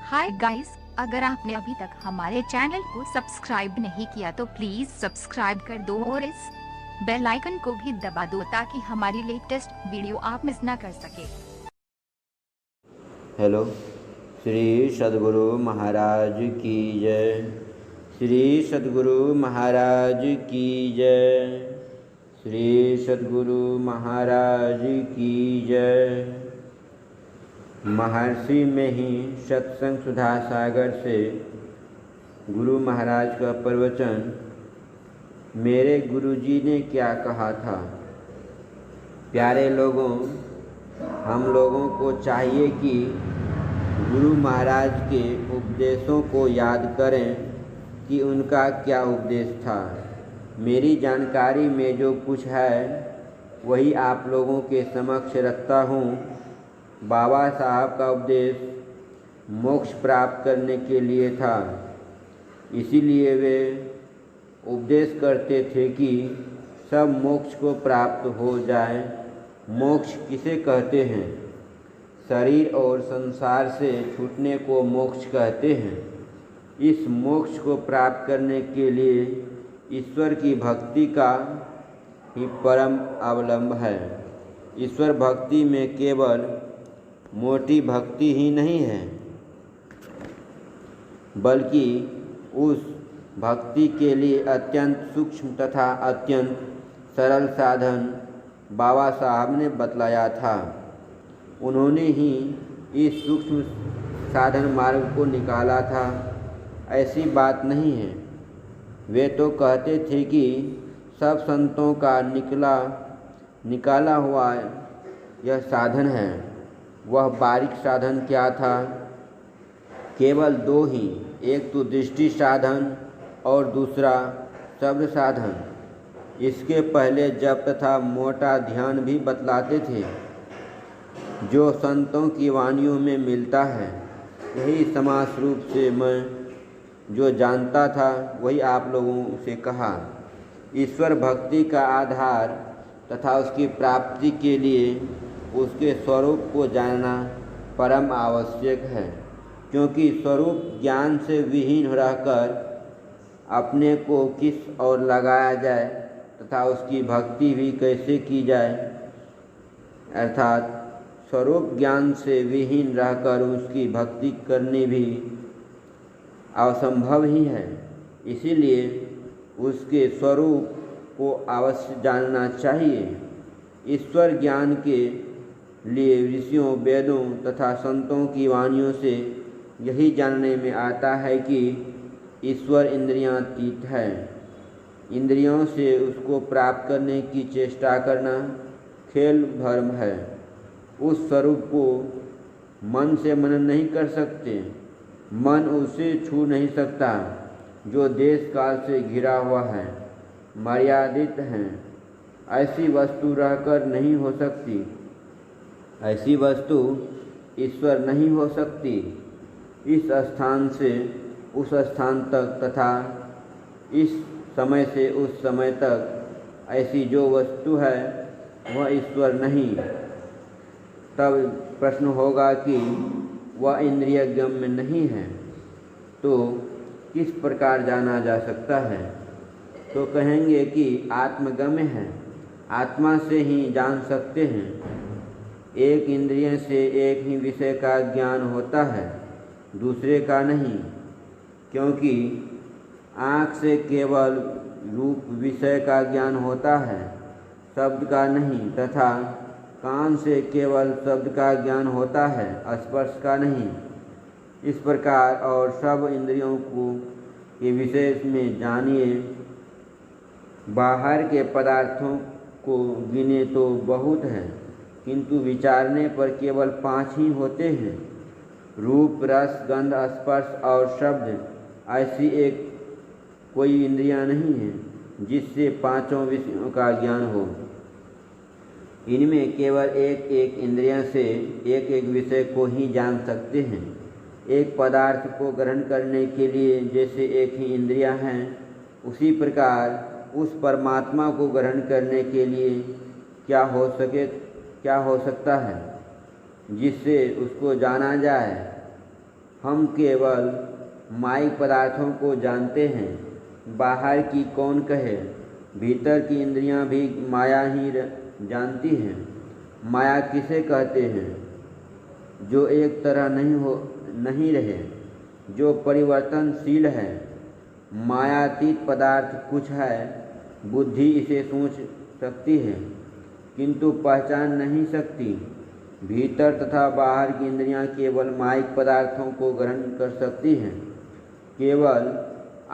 Hi guys, अगर आपने अभी तक हमारे चैनल को सब्सक्राइब नहीं किया तो प्लीज सब्सक्राइब कर दो और इस बेल आइकन को भी दबा दो ताकि हमारी लेटेस्ट वीडियो आप मिस ना कर सके। हेलो, श्री सद्गुरु महाराज की जय। श्री सद्गुरु महाराज की जय। श्री सद्गुरु महाराज की जय। महर्षि में ही सत्संग सुधा सागर से गुरु महाराज का प्रवचन। मेरे गुरुजी ने क्या कहा था। प्यारे लोगों, हम लोगों को चाहिए कि गुरु महाराज के उपदेशों को याद करें कि उनका क्या उपदेश था। मेरी जानकारी में जो कुछ है वही आप लोगों के समक्ष रखता हूँ। बाबा साहब का उपदेश मोक्ष प्राप्त करने के लिए था, इसीलिए वे उपदेश करते थे कि सब मोक्ष को प्राप्त हो जाए। मोक्ष किसे कहते हैं? शरीर और संसार से छूटने को मोक्ष कहते हैं। इस मोक्ष को प्राप्त करने के लिए ईश्वर की भक्ति का ही परम अवलंब है। ईश्वर भक्ति में केवल मोटी भक्ति ही नहीं है, बल्कि उस भक्ति के लिए अत्यंत सूक्ष्म तथा अत्यंत सरल साधन बाबा साहब ने बतलाया था। उन्होंने ही इस सूक्ष्म साधन मार्ग को निकाला था, ऐसी बात नहीं है। वे तो कहते थे कि सब संतों का निकाला हुआ यह साधन है। वह बारीक साधन क्या था? केवल दो ही, एक तो दृष्टि साधन और दूसरा शब्द साधन। इसके पहले जप तथा मोटा ध्यान भी बतलाते थे, जो संतों की वाणियों में मिलता है। यही समास रूप से मैं जो जानता था वही आप लोगों से कहा। ईश्वर भक्ति का आधार तथा उसकी प्राप्ति के लिए उसके स्वरूप को जानना परम आवश्यक है, क्योंकि स्वरूप ज्ञान से विहीन रहकर अपने को किस ओर लगाया जाए तथा उसकी भक्ति भी कैसे की जाए, अर्थात स्वरूप ज्ञान से विहीन रहकर उसकी भक्ति करनी भी असंभव ही है। इसीलिए उसके स्वरूप को अवश्य जानना चाहिए। ईश्वर ज्ञान के लिए ऋषियों, वेदों तथा संतों की वाणियों से यही जानने में आता है कि ईश्वर इंद्रियातीत है। इंद्रियों से उसको प्राप्त करने की चेष्टा करना खेल भ्रम है। उस स्वरूप को मन से मनन नहीं कर सकते। मन उसे छू नहीं सकता जो देश काल से घिरा हुआ है, मर्यादित है। ऐसी वस्तु रहकर नहीं हो सकती। ऐसी वस्तु ईश्वर नहीं हो सकती। इस स्थान से उस स्थान तक तथा इस समय से उस समय तक ऐसी जो वस्तु है वह ईश्वर नहीं। तब प्रश्न होगा कि वह इंद्रिय गम्य नहीं है तो किस प्रकार जाना जा सकता है? तो कहेंगे कि आत्मगम्य है, आत्मा से ही जान सकते हैं। एक इंद्रिय से एक ही विषय का ज्ञान होता है, दूसरे का नहीं, क्योंकि आँख से केवल रूप विषय का ज्ञान होता है, शब्द का नहीं, तथा कान से केवल शब्द का ज्ञान होता है, स्पर्श का नहीं। इस प्रकार और सब इंद्रियों को के विशेष में जानिए। बाहर के पदार्थों को गिने तो बहुत हैं, किंतु विचारने पर केवल 5 ही होते हैं। रूप, रस, गंध, स्पर्श और शब्द ऐसी एक कोई इंद्रियां नहीं है जिससे पांचों विषयों का ज्ञान हो। इनमें केवल एक एक इंद्रिय से एक एक विषय को ही जान सकते हैं। एक पदार्थ को ग्रहण करने के लिए जैसे एक ही इंद्रियां हैं, उसी प्रकार उस परमात्मा को ग्रहण करने के लिए क्या हो सकता है जिससे उसको जाना जाए। हम केवल माइक पदार्थों को जानते हैं, बाहर की कौन कहे। भीतर की इंद्रियां भी माया ही जानती हैं। माया किसे कहते हैं? जो एक तरह नहीं रहे, जो परिवर्तनशील है। मायातीत पदार्थ कुछ है, बुद्धि इसे सोच सकती है किंतु पहचान नहीं सकती। भीतर तथा बाहर की इंद्रियां केवल माइक पदार्थों को ग्रहण कर सकती हैं। केवल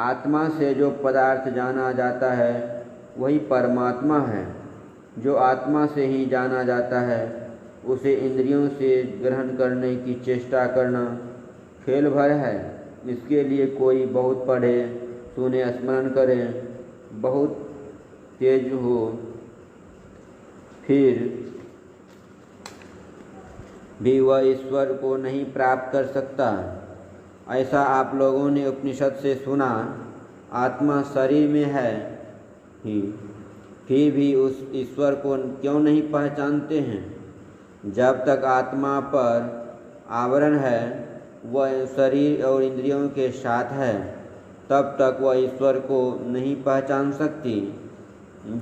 आत्मा से जो पदार्थ जाना जाता है वही परमात्मा है। जो आत्मा से ही जाना जाता है उसे इंद्रियों से ग्रहण करने की चेष्टा करना खेल भर है। इसके लिए कोई बहुत पढ़े सुने स्मरण करे, बहुत तेज हो, फिर भी वह ईश्वर को नहीं प्राप्त कर सकता। ऐसा आप लोगों ने उपनिषद से सुना। आत्मा शरीर में है ही, फिर भी उस ईश्वर को क्यों नहीं पहचानते हैं? जब तक आत्मा पर आवरण है, वह शरीर और इंद्रियों के साथ है, तब तक वह ईश्वर को नहीं पहचान सकती।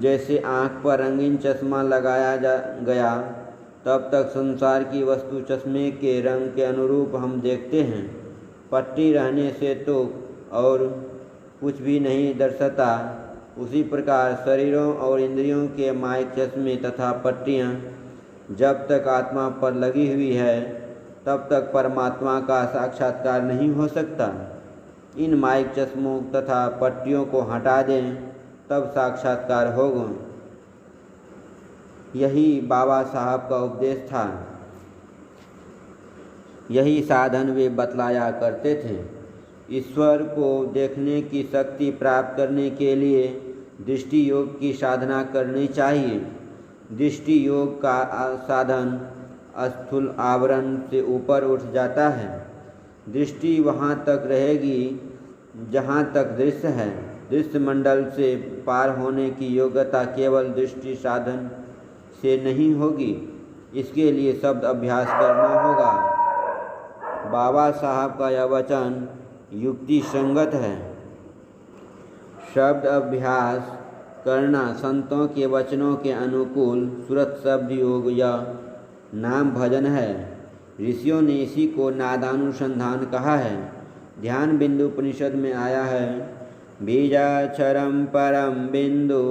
जैसे आँख पर रंगीन चश्मा लगाया गया, तब तक संसार की वस्तु चश्मे के रंग के अनुरूप हम देखते हैं। पट्टी रहने से तो और कुछ भी नहीं दर्शाता। उसी प्रकार शरीरों और इंद्रियों के माइक चश्मे तथा पट्टियाँ जब तक आत्मा पर लगी हुई है, तब तक परमात्मा का साक्षात्कार नहीं हो सकता। इन माइक चश्मों तथा पट्टियों को हटा दें, तब साक्षात्कार होगा। यही बाबा साहब का उपदेश था। यही साधन वे बतलाया करते थे। ईश्वर को देखने की शक्ति प्राप्त करने के लिए दृष्टि योग की साधना करनी चाहिए। दृष्टि योग का साधन स्थूल आवरण से ऊपर उठ जाता है। दृष्टि वहाँ तक रहेगी जहाँ तक दृश्य है। दृश्य मंडल से पार होने की योग्यता केवल दृष्टि साधन से नहीं होगी। इसके लिए शब्द अभ्यास करना होगा। बाबा साहब का यह वचन युक्ति संगत है। शब्द अभ्यास करना संतों के वचनों के अनुकूल सुरत शब्द योग या नाम भजन है। ऋषियों ने इसी को नादानुसंधान कहा है। ध्यान बिंदु उपनिषद में आया है, बीजाक्षरम परम बिंदु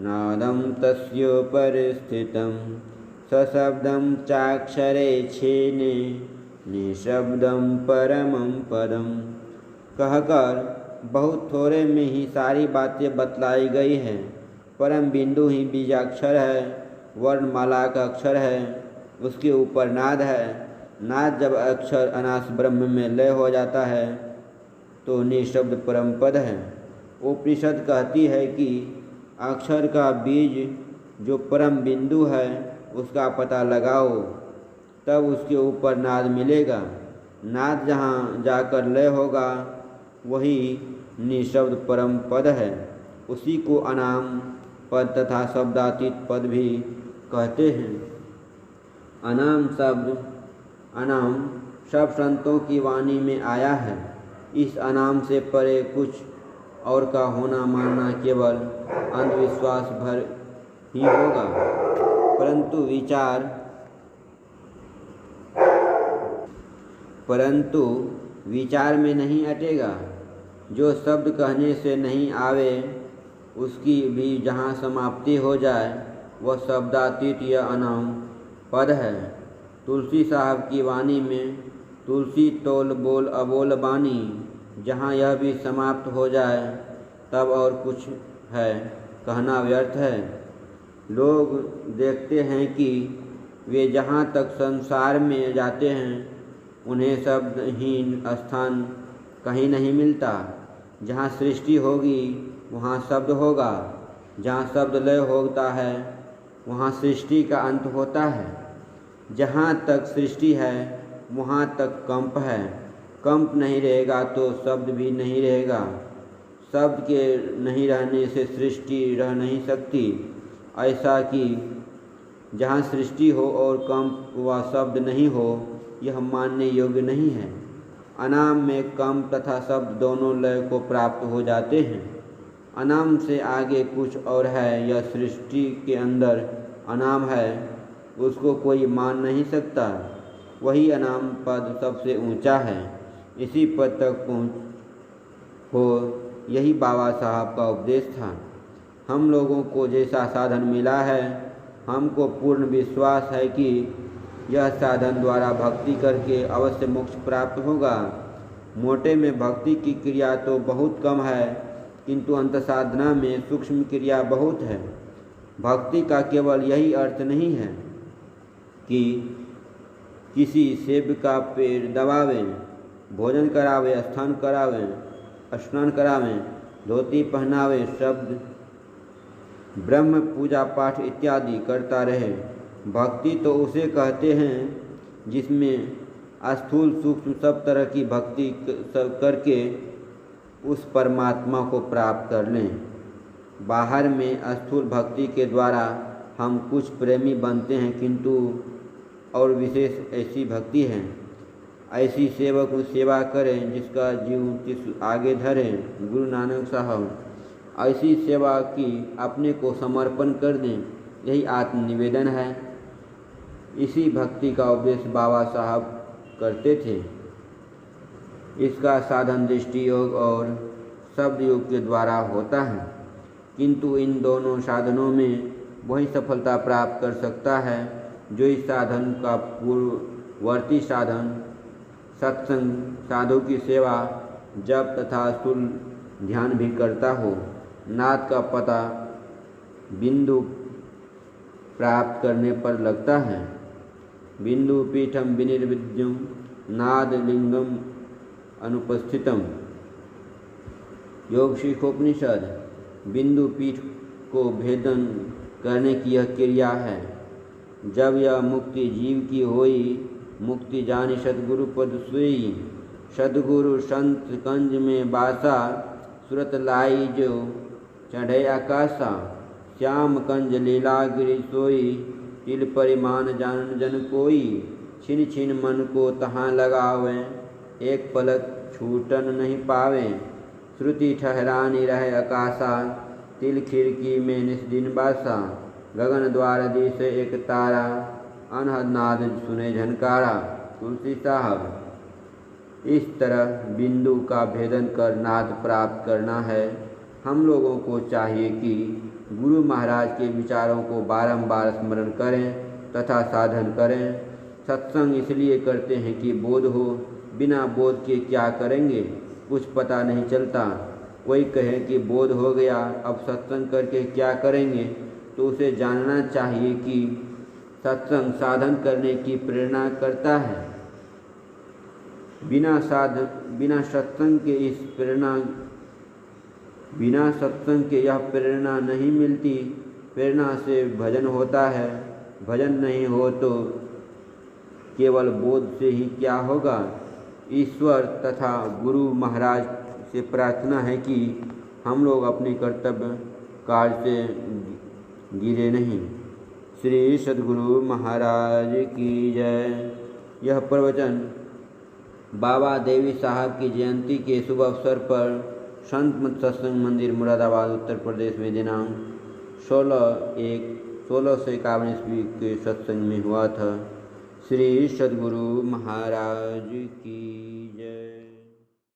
नादम तस्योपरि स्थितम सशब्दम चाक्षरे छेने निशब्दम परमं पदम। कहकर बहुत थोड़े में ही सारी बातें बतलाई गई हैं। परम बिंदु ही बीजाक्षर है, वर्णमाला का अक्षर है, उसके ऊपर नाद है। नाद जब अक्षर अनास ब्रह्म में लय हो जाता है तो निशब्द परम पद है। उपनिषद कहती है कि अक्षर का बीज जो परम बिंदु है उसका पता लगाओ, तब उसके ऊपर नाद मिलेगा। नाद जहाँ जाकर लय होगा वही निशब्द परम पद है। उसी को अनाम पद तथा शब्दातीत पद भी कहते हैं। अनाम शब्द संतों की वाणी में आया है। इस अनाम से परे कुछ और का होना मानना केवल अंधविश्वास भर ही होगा। परंतु विचार में नहीं अटेगा। जो शब्द कहने से नहीं आवे उसकी भी जहाँ समाप्ति हो जाए वह शब्दातीत या अनाम पद है। तुलसी साहब की वाणी में तुलसी तोल बोल अबोल बानी, जहाँ यह भी समाप्त हो जाए तब और कुछ है कहना व्यर्थ है। लोग देखते हैं कि वे जहाँ तक संसार में जाते हैं उन्हें शब्दहीन स्थान कहीं नहीं मिलता। जहाँ सृष्टि होगी वहाँ शब्द होगा। जहाँ शब्द लय होता है वहाँ सृष्टि का अंत होता है। जहाँ तक सृष्टि है वहाँ तक कंप है। कंप नहीं रहेगा तो शब्द भी नहीं रहेगा। शब्द के नहीं रहने से सृष्टि रह नहीं सकती। ऐसा कि जहाँ सृष्टि हो और कंप व शब्द नहीं हो, यह मानने योग्य नहीं है। अनाम में कम तथा शब्द दोनों लय को प्राप्त हो जाते हैं। अनाम से आगे कुछ और है, यह सृष्टि के अंदर अनाम है, उसको कोई मान नहीं सकता। वही अनाम पद सबसे ऊंचा है। इसी पद तक पहुँच हो, यही बाबा साहब का उपदेश था। हम लोगों को जैसा साधन मिला है, हमको पूर्ण विश्वास है कि यह साधन द्वारा भक्ति करके अवश्य मोक्ष प्राप्त होगा। मोटे में भक्ति की क्रिया तो बहुत कम है, किंतु अंत साधना में सूक्ष्म क्रिया बहुत है। भक्ति का केवल यही अर्थ नहीं है कि किसी सेब का पेड़ दबावें, भोजन करावे, स्नान करावें, धोती पहनावे, शब्द ब्रह्म पूजा पाठ इत्यादि करता रहे। भक्ति तो उसे कहते हैं जिसमें स्थूल सूक्ष्म सब तरह की भक्ति करके उस परमात्मा को प्राप्त कर लें। बाहर में स्थूल भक्ति के द्वारा हम कुछ प्रेमी बनते हैं, किंतु और विशेष ऐसी भक्ति है, ऐसी सेवक सेवा करें जिसका जीव आगे धरें। गुरु नानक साहब ऐसी सेवा की अपने को समर्पण कर दें, यही आत्मनिवेदन है। इसी भक्ति का उपदेश बाबा साहब करते थे। इसका साधन दृष्टि योग और शब्द योग के द्वारा होता है, किंतु इन दोनों साधनों में वही सफलता प्राप्त कर सकता है जो इस साधन का पूर्ववर्ती साधन सत्संग, साधु की सेवा, जप तथा स्थूल ध्यान भी करता हो। नाद का पता बिंदु प्राप्त करने पर लगता है। बिंदु पीठम विनिर्विद्यम नाद लिंगम अनुपस्थितम। योग शिखोपनिषद बिंदु पीठ को भेदन करने की यह क्रिया है। जब यह मुक्ति जीव की होई, मुक्ति जानी सदगुरु पद सोई। सदगुरु संत कंज में बासा, सुरत लाई जो चढ़े आकाशा। श्याम कंज लीला गिरि सोई, तिल परिमाण जान जन कोई। छिन छिन मन को तहाँ लगावे, एक पलक छूटन नहीं पावे। श्रुति ठहरानी रहे आकाशा, तिल खिड़की में निस्दिन बासा। गगन द्वार दी से एक तारा, अनहद नाद सुने झनकारा। तुलसी साहब इस तरह बिंदु का भेदन कर नाद प्राप्त करना है। हम लोगों को चाहिए कि गुरु महाराज के विचारों को बारंबार स्मरण करें तथा साधन करें। सत्संग इसलिए करते हैं कि बोध हो, बिना बोध के क्या करेंगे, कुछ पता नहीं चलता। कोई कहे कि बोध हो गया, अब सत्संग करके क्या करेंगे, तो उसे जानना चाहिए कि सत्संग साधन करने की प्रेरणा करता है। बिना सत्संग के यह प्रेरणा नहीं मिलती। प्रेरणा से भजन होता है, भजन नहीं हो तो केवल बोध से ही क्या होगा। ईश्वर तथा गुरु महाराज से प्रार्थना है कि हम लोग अपने कर्तव्य कार्य से गिरे नहीं। श्री सद्गुरु महाराज की जय। यह प्रवचन बाबा देवी साहब की जयंती के शुभ अवसर पर संत मत सत्संग मंदिर मुरादाबाद उत्तर प्रदेश में दिनांक 16/1/1651 ईस्वी के सत्संग में हुआ था। श्री सद्गुरु महाराज की